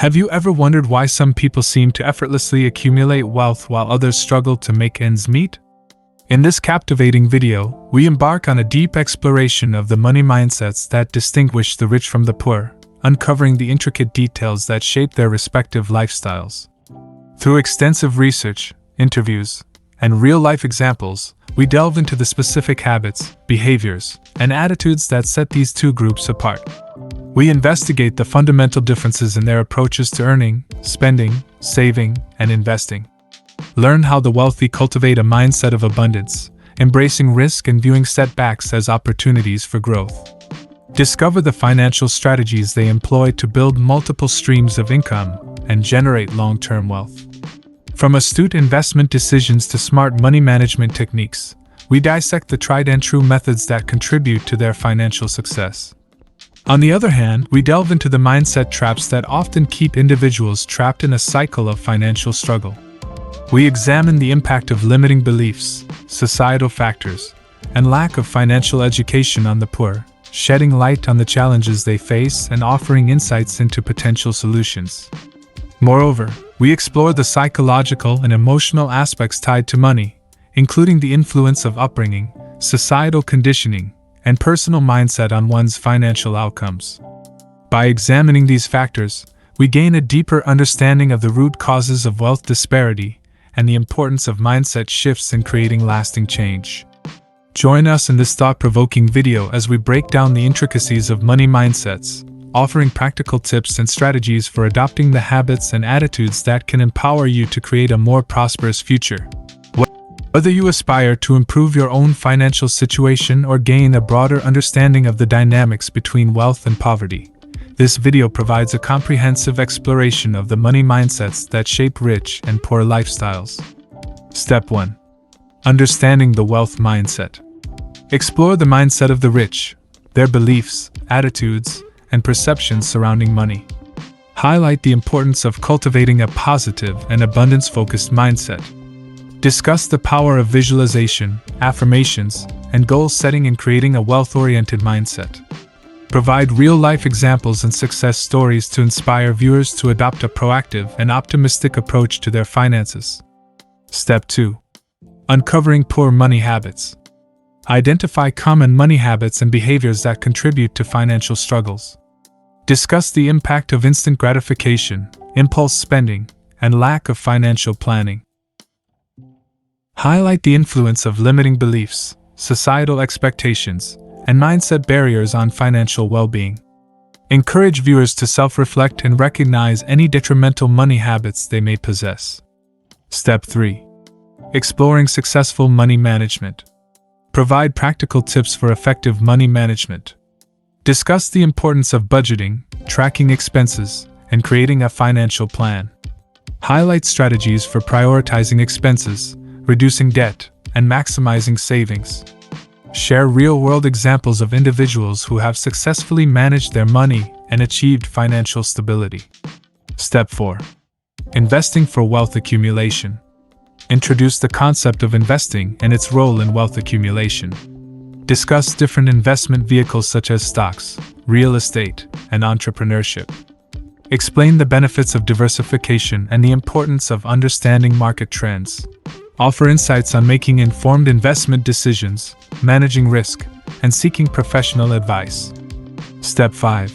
Have you ever wondered why some people seem to effortlessly accumulate wealth while others struggle to make ends meet? In this captivating video, we embark on a deep exploration of the money mindsets that distinguish the rich from the poor, uncovering the intricate details that shape their respective lifestyles. Through extensive research, interviews, and real-life examples, we delve into the specific habits, behaviors, and attitudes that set these two groups apart. We investigate the fundamental differences in their approaches to earning, spending, saving, and investing. Learn how the wealthy cultivate a mindset of abundance, embracing risk and viewing setbacks as opportunities for growth. Discover the financial strategies they employ to build multiple streams of income and generate long-term wealth. From astute investment decisions to smart money management techniques, we dissect the tried-and-true methods that contribute to their financial success. On the other hand, we delve into the mindset traps that often keep individuals trapped in a cycle of financial struggle. We examine the impact of limiting beliefs, societal factors, and lack of financial education on the poor, shedding light on the challenges they face and offering insights into potential solutions. Moreover, we explore the psychological and emotional aspects tied to money, including the influence of upbringing, societal conditioning, and personal mindset on one's financial outcomes. By examining these factors, we gain a deeper understanding of the root causes of wealth disparity and the importance of mindset shifts in creating lasting change. Join us in this thought-provoking video as we break down the intricacies of money mindsets, offering practical tips and strategies for adopting the habits and attitudes that can empower you to create a more prosperous future. Whether you aspire to improve your own financial situation or gain a broader understanding of the dynamics between wealth and poverty, this video provides a comprehensive exploration of the money mindsets that shape rich and poor lifestyles. Step 1. Understanding the wealth mindset. Explore the mindset of the rich, their beliefs, attitudes, and perceptions surrounding money. Highlight the importance of cultivating a positive and abundance-focused mindset. Discuss the power of visualization, affirmations, and goal setting in creating a wealth-oriented mindset. Provide real-life examples and success stories to inspire viewers to adopt a proactive and optimistic approach to their finances. Step 2. Uncovering poor money habits. Identify common money habits and behaviors that contribute to financial struggles. Discuss the impact of instant gratification, impulse spending, and lack of financial planning. Highlight the influence of limiting beliefs, societal expectations, and mindset barriers on financial well-being. Encourage viewers to self-reflect and recognize any detrimental money habits they may possess. Step 3. Exploring successful money management. Provide practical tips for effective money management. Discuss the importance of budgeting, tracking expenses, and creating a financial plan. Highlight strategies for prioritizing expenses, reducing debt, and maximizing savings. Share real-world examples of individuals who have successfully managed their money and achieved financial stability. Step 4. Investing for wealth accumulation. Introduce the concept of investing and its role in wealth accumulation. Discuss different investment vehicles such as stocks, real estate, and entrepreneurship. Explain the benefits of diversification and the importance of understanding market trends. Offer insights on making informed investment decisions, managing risk, and seeking professional advice. Step 5.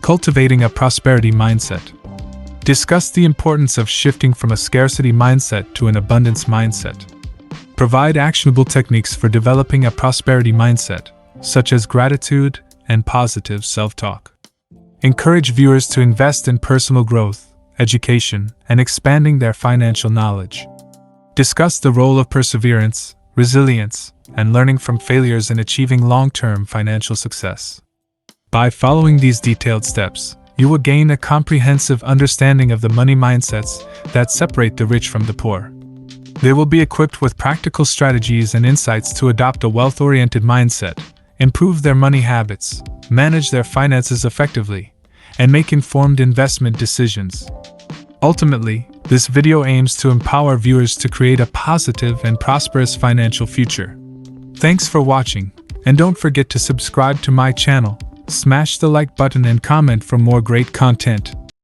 Cultivating a prosperity mindset. Discuss the importance of shifting from a scarcity mindset to an abundance mindset. Provide actionable techniques for developing a prosperity mindset, such as gratitude and positive self-talk. Encourage viewers to invest in personal growth, education, and expanding their financial knowledge. Discuss the role of perseverance, resilience, and learning from failures in achieving long-term financial success. By following these detailed steps, you will gain a comprehensive understanding of the money mindsets that separate the rich from the poor. They will be equipped with practical strategies and insights to adopt a wealth-oriented mindset, improve their money habits, manage their finances effectively, and make informed investment decisions. Ultimately, this video aims to empower viewers to create a positive and prosperous financial future. Thanks for watching, and don't forget to subscribe to my channel, smash the like button and comment for more great content.